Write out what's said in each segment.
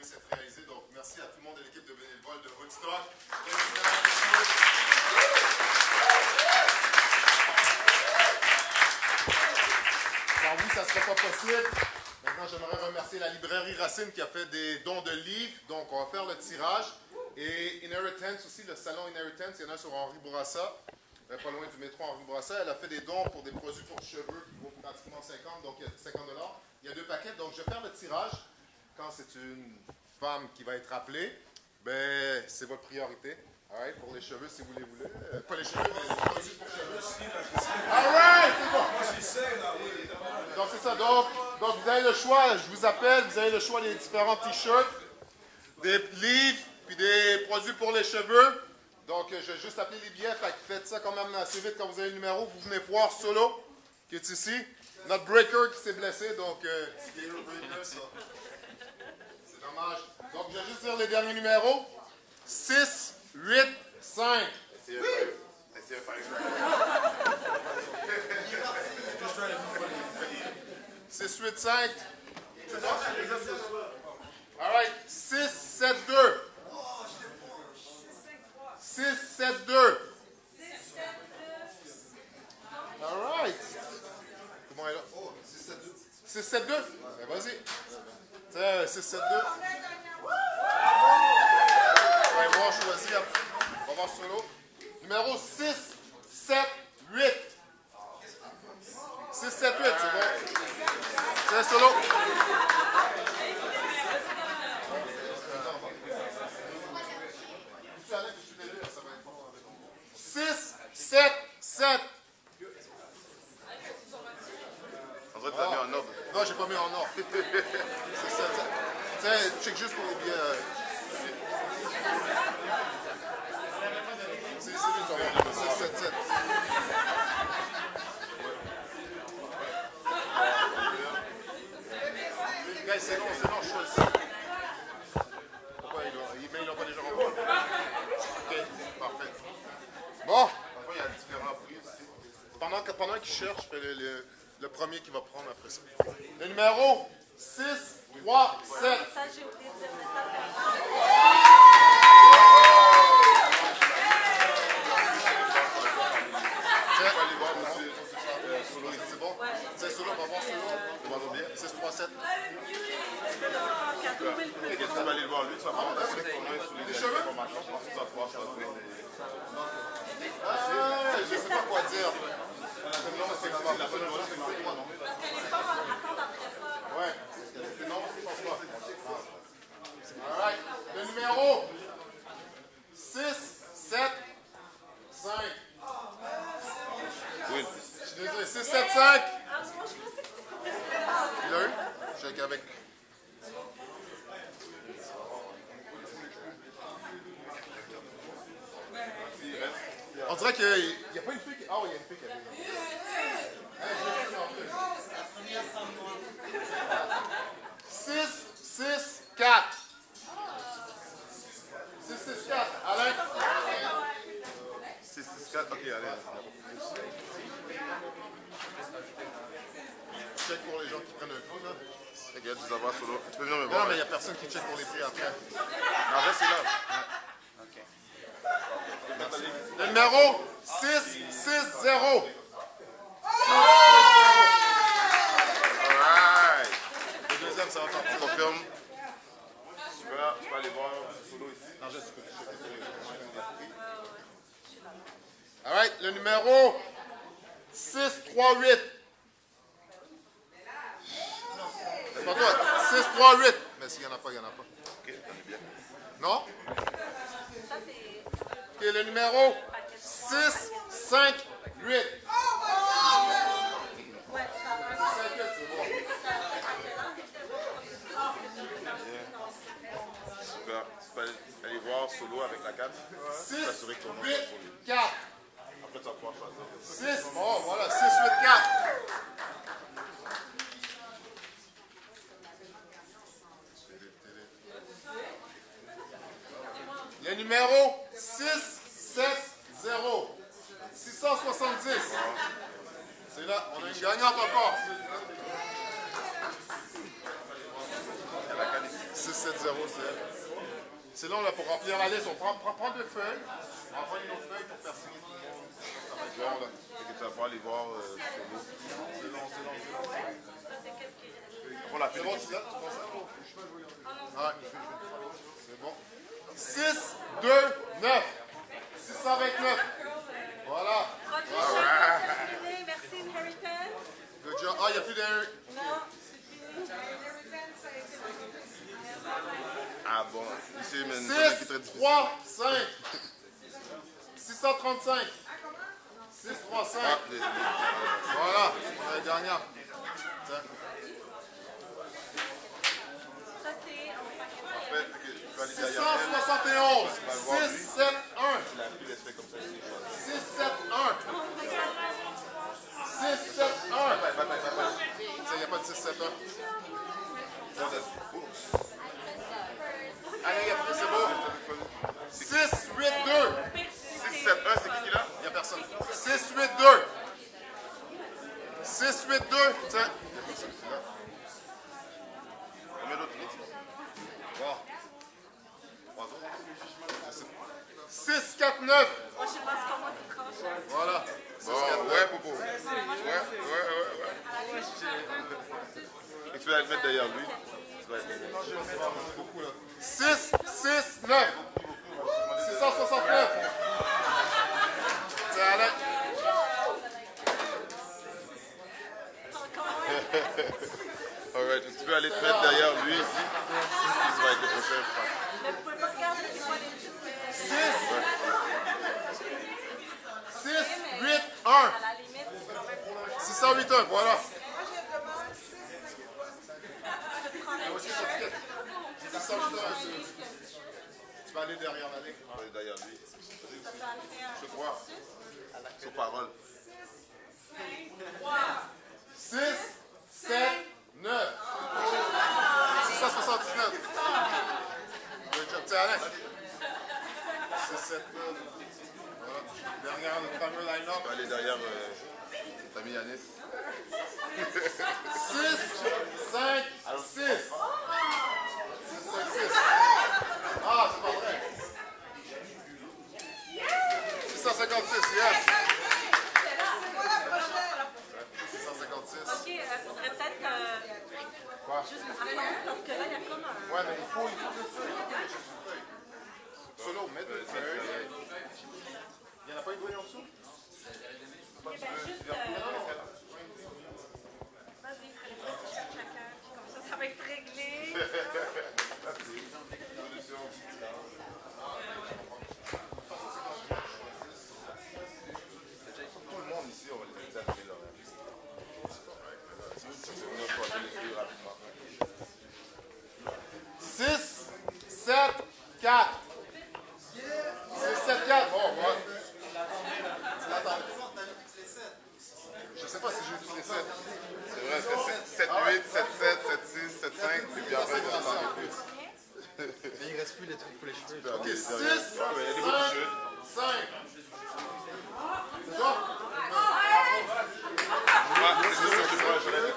s'être réalisé. Donc, merci à tout le monde de l'équipe de bénévoles de Woodstock. Sans vous, ça ne serait pas possible. Maintenant, j'aimerais remercier la librairie Racine qui a fait des dons de livres. Donc, on va faire le tirage. Et Inheritance aussi, le salon Inheritance, il y en a sur Henri Bourassa, pas loin du métro Henri Bourassa. Elle a fait des dons pour des produits pour cheveux qui vaut pratiquement 50, donc il y a 50 $. Il y a 2 paquets, donc je vais faire le tirage. Quand c'est une femme qui va être appelée, ben, c'est votre priorité. Alright, pour les cheveux, si vous les voulez. Pas les cheveux, mais les produits pour cheveux. Alright, c'est bon. Donc, c'est ça. Donc, vous avez le choix, je vous appelle, vous avez le choix des différents t-shirts, des livres, puis des produits pour les cheveux. Donc, je vais juste appeler les billets. Fait que faites ça quand même assez vite quand vous avez le numéro. Vous venez voir Solo, qui est ici. Notre breaker qui s'est blessé, donc c'est dommage. Donc, je vais juste dire les derniers numéros. 6, 8, 5. 6, 8, 5. Alright. 6, 7, 2. 6, 7, 2. Alright. Comment est là? 6, 7, 2. Ben, vas-y. Tiens, 6, 7, 2. On va voir, choisir. On va voir Solo. Numéro 6, 7, 8. 6, 7, 8, c'est bon. C'est Solo. 6, 7, 7. En vrai, tu l'as mis en ordre. Non, j'ai pas mis en ordre. C'est 7, 7. Tiens, check juste pour les billets. C'est lui, ça va. 6, 7, 7. Guys, c'est long, je choisis. Pourquoi ils l'ont pas déjà rempli? Ok, parfait. Bon. Parfois, il y a différents prix aussi. Pendant qu'il cherche, je fais le premier qui va prendre après ça. Le numéro 6, 3, 7. Ça, j'ai oublié de dire, mais ça C'est bon? C'est Solo, on va voir Solo. On va bien. 6, 3, 7. Et qu'est-ce que tu vas aller le voir lui? Tu vas prendre un truc pour moi sur les informations. Je pense que tu vas pouvoir choisir. Je sais pas quoi dire. Non, c'est que la bonne chose, c'est que moi, non? parce qu'elle est pas attendre après ça. Ouais. C'est non, je pense pas. Alright. Le numéro 6, 7, 5. Oui. Je suis désolé. 6, 7, 5. Ah, moi, je pensais que c'était Il l'a eu? Check avec. On dirait qu'il n'y a pas une fille qui... Ah oui, il y a une fille qui a dit. 6, 6, 4. 6, 6, 4. Alain? 6, 6, 4. Ok, allez. Check pour les gens qui prennent un coup, là. Regarde, tu vas voir Solo. Tu peux venir me Non, voir. mais il n'y a personne qui check pour les prix après. Non, reste là. Le numéro 6, 6, 0. Alright. Le deuxième, ça va On partir. confirme. Super. Tu peux aller voir Solo ici. Non, je sais pas. Alright, le numéro 6, 3, 8. C'est pas toi. 6, 3, 8. Mais s'il n'y en a pas, il n'y en a pas. Ok, on est bien. Non? ça, c'est. Ok, le numéro 6, 5, 8. Ouais, ça va. 5, 8, c'est bon. Super. Tu peux aller voir Solo avec la carte. 6, S'assurer que ton nom 8, est pour lui. 4. Après, tu vas pouvoir choisir. 6, bon, voilà, 6, 8, 4. Le numéro 6, 7, 0. 670. C'est là, on a une gagnante encore. 6, 670, c'est long là, pour remplir la liste. On prend deux feuilles. On va prendre une autre feuille pour faire signer tout le monde. Ça va être long là. Fait que tu vas pouvoir aller voir C'est long. pour la C'est file. bon, tu sais, tu penses ça? Ouais. C'est bon. 6, 2, 9. 629. Voilà. Terminé. Merci, Inheritance. Good job. Ah, il n'y a plus d'un. Non. Ah bon, ici, mais une 6, journée qui est très difficile. 3, 5. 635. 6, 3, 5. Ah, désolé. Voilà, la dernière. Tiens. Ça, c'est en paquet. Parfait, fait que tu vas aller derrière elle. 671. Tu vas le voir, lui. 6, 7, 1. La file, elle se fait comme ça. 6, 7, 1. 6, 7, 1. Il n'y a pas de 6, 7, 1. Allez, c'est beau. 6, 8, 2. 6, 7, 1, c'est qui là? Il n'y a personne. 6, 8, 2. 6, 8, 2. Tiens. Il n'y a personne qui est là. Combien d'autres minutes? Bon. 6, 4, 9. Moi, je pense qu'on va tout trancher. Voilà. Bon, ouais, Popo. Ouais. Et tu vas le mettre derrière lui. Tu vas le mettre. 6, 6, 9. 669. Tiens, allez. Alright, tu peux aller te mettre derrière lui ici. Tu vas être le prochain. Mais vous pouvez pas regarder c'est quoi les titres. 6, 8, 1. À la limite, c'est quand même 608, 1. Voilà. 608, 1. Tu vas aller derrière la ligne. Tu vas aller derrière lui. Je crois. Sur parole. 6, 7, 9. 679. Good job. Tiens, allez. 6, 7, 9. Voilà. Derrière le fameux line-up. Tu vas aller derrière l'ami Yanis. 6, 5, 6. 6, 5, 6. Ah, c'est pas vrai. 656, yes. 656. OK, faudrait peut-être juste attendre parce que là, il y a comme un... Ouais, mais il faut deux feuilles. Solo, mets deux feuilles. Il n'y en a pas une feuille en dessous? Ben, juste... Vas-y, chacun. Comme ça va être réglé. Tout le monde ici, on va les inviter à lever leur main. C'est une autre fois, les plus rapidement. 6, 7, 4. 6, 7, 4. Bon, ouais. Attends. Je sais pas si j'ai tous les 7. C'est vrai, c'est 7, 8, 7, 7, 7, 6, 7, 5, et puis après, on va en plus. Mais il reste plus les trucs pour les cheveux. Ok, 6, 5, Il y a des beaux t-shirts. 5. C'est toi? Ah, c'est sûr que je vois, je l'ai fait.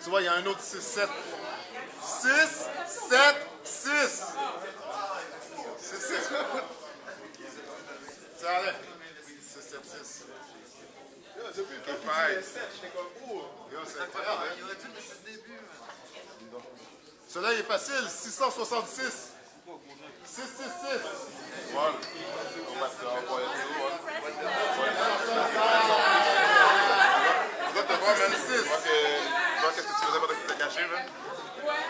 Tu vois, il y a un autre 6, 7. 6, 7, 6. 6, 7. Tiens, allez. 6, 7, 6. Depuis qu'il faille. Yo, c'est incroyable, hein? Celui-là, il est facile. 666. 6, 6, 6. Voilà. On va se renvoyer tout. Tu dois te voir, man. Tu vois qu'est-ce que tu faisais pendant que tu t'es caché, man.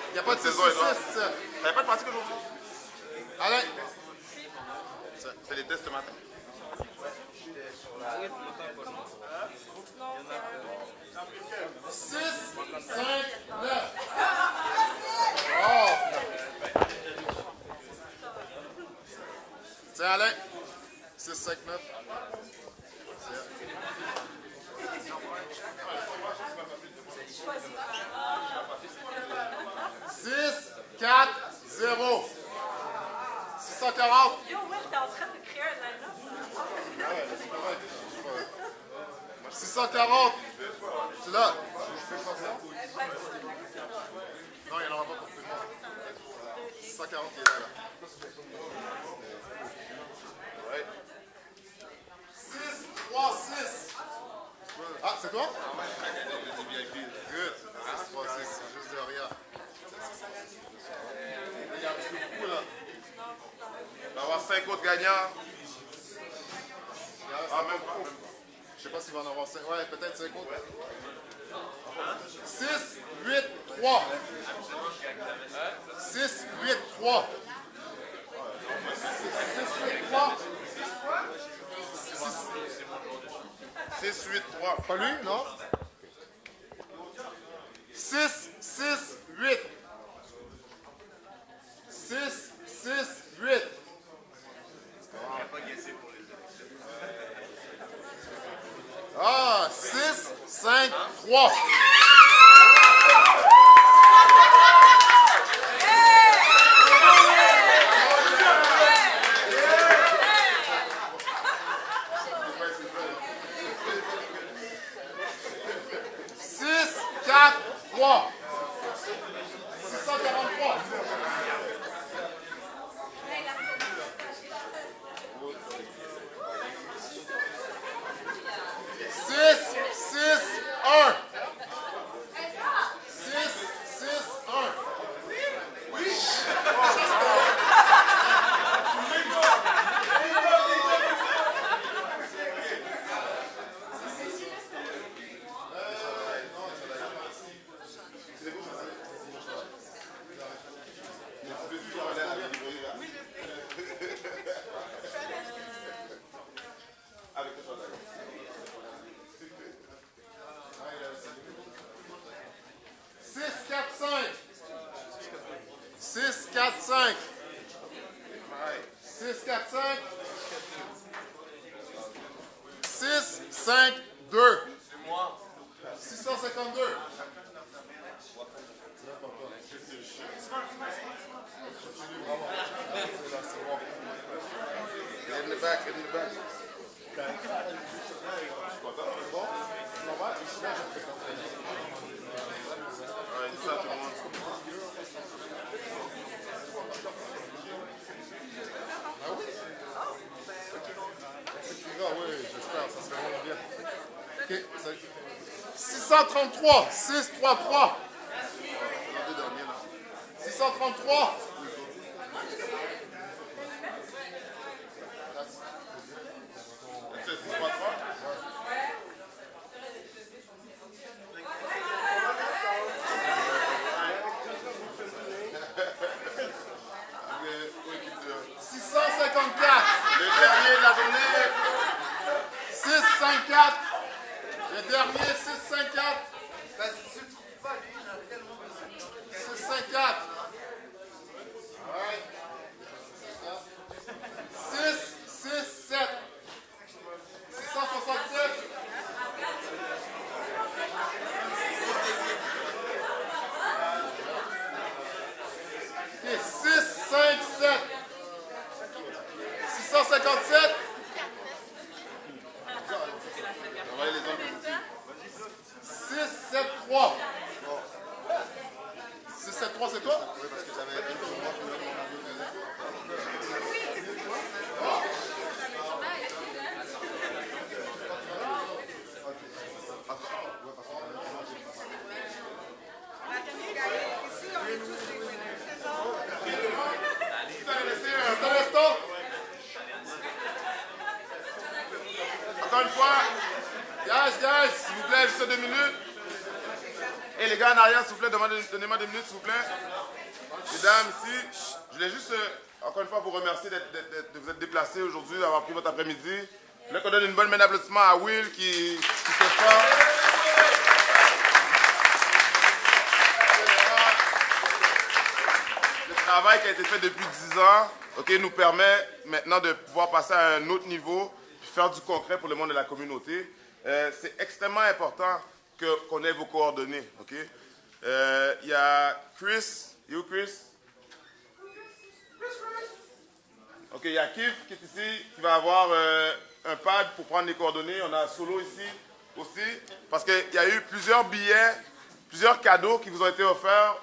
Il n'y a pas de 6, 6, Saison est là. 6. T'avais pas de pratique aujourd'hui? Allez. Fais les tests ce matin. 6, 5, 9. Oh. Tiens, Alain. 6, 5, 9. 6, 4, 0. 640. Yo, ouais, t'es en train de créer un line-up. Ah ouais, c'est pas vrai. 640. C'est là. Non, il n'y en aura pas pour tout le monde. 640 qui est là. 6, 3, 6. Ah, c'est toi? Good. 6, 3, 6. C'est juste derrière. Il y a un petit peu beaucoup là. On va avoir 5 autres gagnants. Ah, même pas. Je sais pas s'il va en avoir 5. Ouais, peut-être 5 autres. 6, 8, 3. 6, 8, 3. 6, 8, 3. 6, 8, 3. Pas lui, non? 6, 6, 8. 6, 6, 8. Ah, 6, 5, 3. Six, 4, 3. 643. Six, 6, 1. 6, 6, 1. Oui. Six, 4, 5. 6, 4, 5. 6, 4, 5. 6, 5, 2. 652. In the back, in the back. Ouais, dis ça à tout le monde. Oui, j'espère, ça serait vraiment bien. Ok, salut. 633, 6, 3, 3. 633. C'est 6, 3, 3. Équipe de... 654. Le dernier de la journée. 654. Le dernier, 654. 654. Ouais. 6, 6, 7. 667. Ok, 6, 5, 7. 657. On va aller les autres. 6, 7, 3. 6, 7, 3, c'est toi? Oui, parce que j'avais une pour moi. Un instant. Encore une fois, guys, s'il vous plaît, juste 2 minutes. Et les gars en arrière, s'il vous plaît, donnez-moi 2 minutes, s'il vous plaît. Mesdames, ici, je voulais juste, encore une fois, vous remercier de vous être déplacés aujourd'hui, d'avoir pris votre après-midi. Je voulais qu'on donne une bonne main d'applaudissement à Will qui fait fort. Le travail qui a été fait depuis 10 ans, nous permet maintenant de pouvoir passer à un autre niveau, puis faire du concret pour le monde de la communauté. C'est extrêmement important qu'on ait vos coordonnées. Il y a Chris. You, Chris? Ok, il y a Kif qui est ici, qui va avoir un pad pour prendre les coordonnées. On a Solo ici, aussi, parce qu'il y a eu plusieurs billets, plusieurs cadeaux qui vous ont été offerts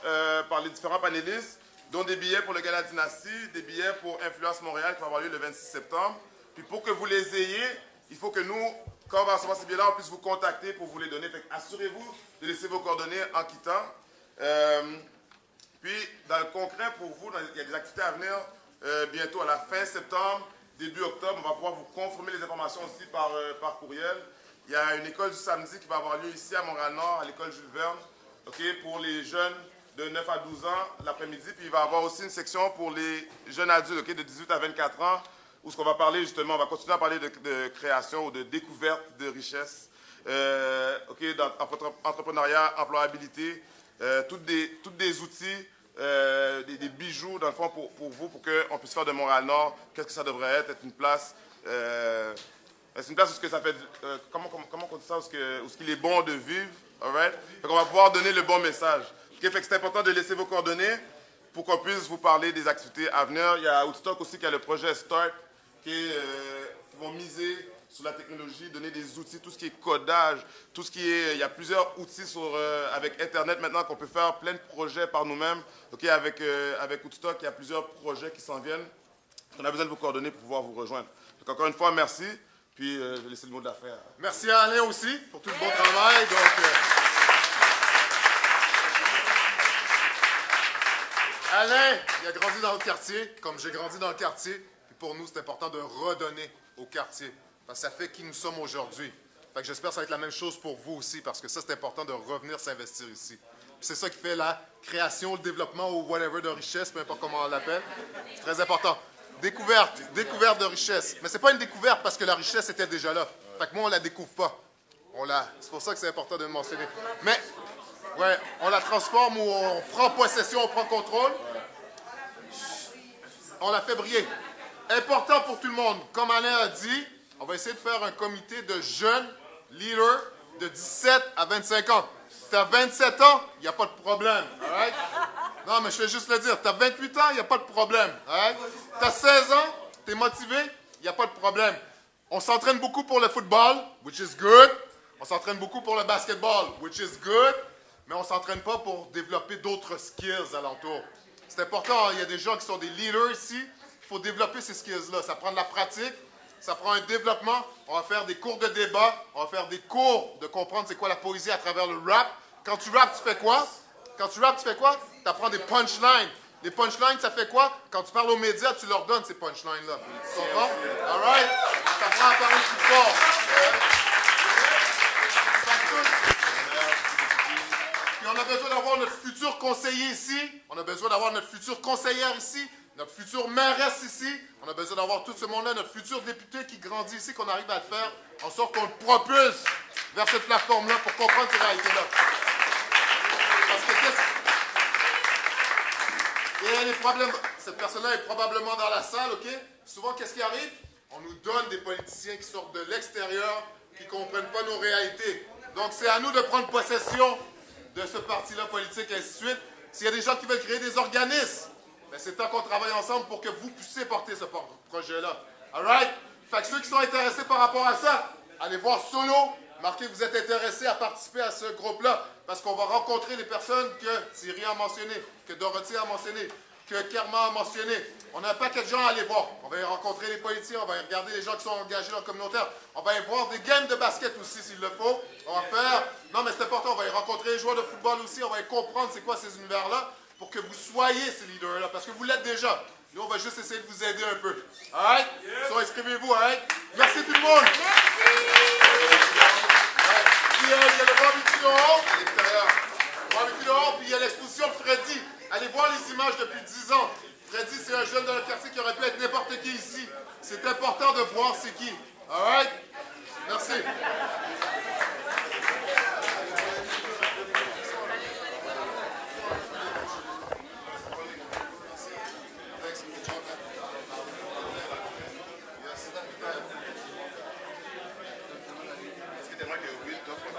par les différents panélistes, dont des billets pour le Gala Dynastie, des billets pour Influence Montréal qui va avoir lieu le 26 septembre. Puis pour que vous les ayez, il faut que nous, quand on va recevoir ces billets-là, on puisse vous contacter pour vous les donner. Assurez-vous de laisser vos coordonnées en quittant. Puis, dans le concret pour vous, il y a des activités à venir bientôt, à la fin septembre, début octobre. On va pouvoir vous confirmer les informations aussi par courriel. Il y a une école du samedi qui va avoir lieu ici à Montréal-Nord, à l'école Jules Verne, pour les jeunes de 9 à 12 ans l'après-midi. Puis il va y avoir aussi une section pour les jeunes adultes de 18 à 24 ans, où ce qu'on va parler justement, on va continuer à parler de création ou de découverte de richesses, d'entrepreneuriat, employabilité, tous des outils, des bijoux dans le fond pour vous, pour qu'on puisse faire de Montréal-Nord, qu'est-ce que ça devrait être une place... c'est une place où ce que ça fait, comment on dit ça, où ce qu'il est bon de vivre, alright? Fait qu'on va pouvoir donner le bon message. Fait que c'est important de laisser vos coordonnées pour qu'on puisse vous parler des activités à venir. Il y a Woodstock aussi qui a le projet Start, qui vont miser sur la technologie, donner des outils, tout ce qui est codage, tout ce qui est... Il y a plusieurs outils avec Internet maintenant qu'on peut faire plein de projets par nous-mêmes. Avec Woodstock, il y a plusieurs projets qui s'en viennent. On a besoin de vos coordonnées pour pouvoir vous rejoindre. Donc, encore une fois, merci. Puis, je vais laisser le mot de la fin. Merci à Alain aussi pour tout le bon travail. Donc, Alain, il a grandi dans le quartier, comme j'ai grandi dans le quartier. Puis pour nous, c'est important de redonner au quartier. Parce que ça fait qui nous sommes aujourd'hui. Fait que j'espère que ça va être la même chose pour vous aussi, parce que ça, c'est important de revenir s'investir ici. Puis c'est ça qui fait la création, le développement ou whatever de richesse, peu importe comment on l'appelle. C'est très important. Découverte de richesse. Mais c'est pas une découverte parce que la richesse était déjà là. Fait que moi, on la découvre pas. C'est pour ça que c'est important de le mentionner. Mais, ouais, on la transforme ou on prend possession, on prend contrôle. On la fait briller. Important pour tout le monde. Comme Alain a dit, on va essayer de faire un comité de jeunes leaders de 17 à 25 ans. Tu as 27 ans, il n'y a pas de problème. Alright? Non, mais je vais juste le dire. Tu as 28 ans, il n'y a pas de problème. Right? Tu as 16 ans, tu es motivé, il n'y a pas de problème. On s'entraîne beaucoup pour le football, which is good. On s'entraîne beaucoup pour le basketball, which is good. Mais on ne s'entraîne pas pour développer d'autres skills alentour. C'est important, il y a des gens qui sont des leaders ici. Il faut développer ces skills-là. Ça prend de la pratique, ça prend un développement. On va faire des cours de débat, on va faire des cours de comprendre c'est quoi la poésie à travers le rap. Quand tu rappes, tu fais quoi? Tu apprends des punchlines. Les punchlines, ça fait quoi? Quand tu parles aux médias, tu leur donnes ces punchlines-là. Tu comprends? All right? Tu apprends à parler plus fort. Puis on a besoin d'avoir notre futur conseiller ici. On a besoin d'avoir notre future conseillère ici. Notre future mairesse ici. On a besoin d'avoir tout ce monde-là. Notre futur député qui grandit ici, qu'on arrive à le faire en sorte qu'on le propulse vers cette plateforme-là pour comprendre ces réalités-là. Parce que cette personne-là est probablement dans la salle, OK? Souvent, qu'est-ce qui arrive? On nous donne des politiciens qui sortent de l'extérieur, qui ne comprennent pas nos réalités. Donc, c'est à nous de prendre possession de ce parti-là politique, et ainsi de suite. S'il y a des gens qui veulent créer des organismes, ben c'est temps qu'on travaille ensemble pour que vous puissiez porter ce projet-là. All right? Fait que ceux qui sont intéressés par rapport à ça, allez voir Solo. Marquez que vous êtes intéressés à participer à ce groupe-là, parce qu'on va rencontrer les personnes que Thierry a mentionnées, que Dorothée a mentionnées, que Kerma a mentionné. On a un paquet de gens à aller voir. On va y rencontrer les politiciens, on va y regarder les gens qui sont engagés dans le communautaire. On va y voir des games de basket aussi, s'il le faut. On va faire... Non, mais c'est important, on va y rencontrer les joueurs de football aussi. On va y comprendre c'est quoi ces univers-là pour que vous soyez ces leaders-là, parce que vous l'êtes déjà. Nous, on va juste essayer de vous aider un peu. All right? So, inscrivez-vous, all right? Merci tout le monde! Puis, il y a le barbecue dehors, à l'extérieur. Le barbecue dehors, puis il y a l'exposition de Freddy. Allez voir les images depuis 10 ans. Freddy, c'est un jeune de notre quartier qui aurait pu être n'importe qui ici. C'est important de voir c'est qui. All right? Merci. Est-ce que tu aimerais que Will t'offre un